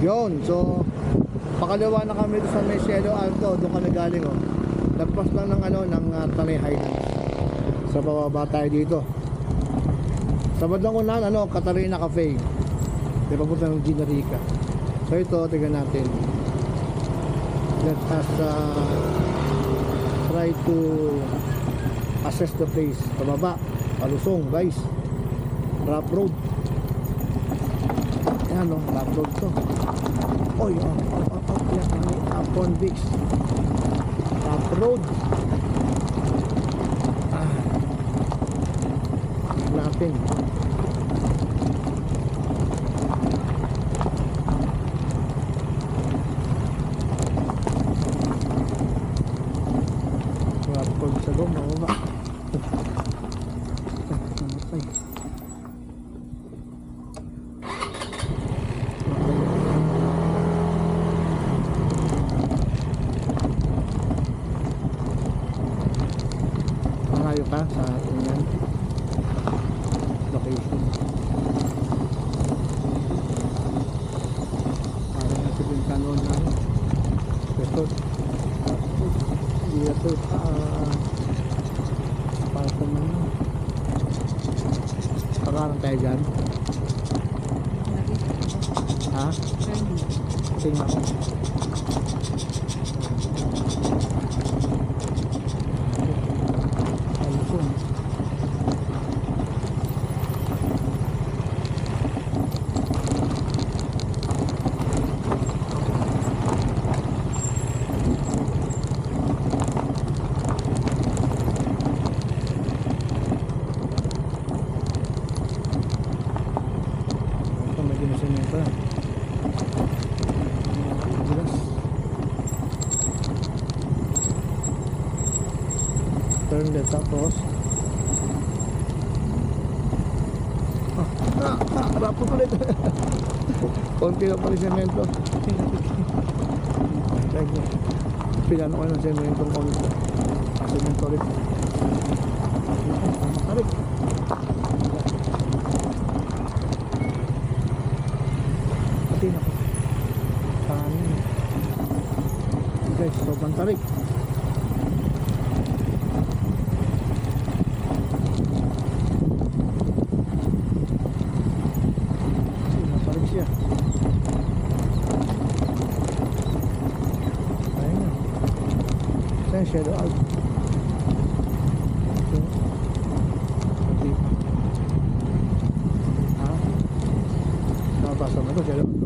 Yun, so pakaliwa na kami sa may Cielo Alto, doon kami galing oh. Lagpas lang ng ano ng Tanay Highlands. Sa bababa tayo dito. Sa bandang unahan ano, Catarina Cafe. Di papunta ng Gina Rica. So ito, tingnan natin. Let us try to assess the place. Pababa, palusong guys. Rough road. Yan o, rough road to. Oy, yan, convicts. Rough road. Natin. Rough road sa loob, mababa. Malayo ka sa atin yan location. Parang nasa Bintanoon na ito dito parang naman parang tayo dyan ha? Tingnan ko turn left tapos rapot ulit konti na pala semento pinano ko ng semento konti semento ulit tarik pati na kanin guys sobrang tarik Cielo Alto. Okay. Ha? Nabasa mo ito, Cielo.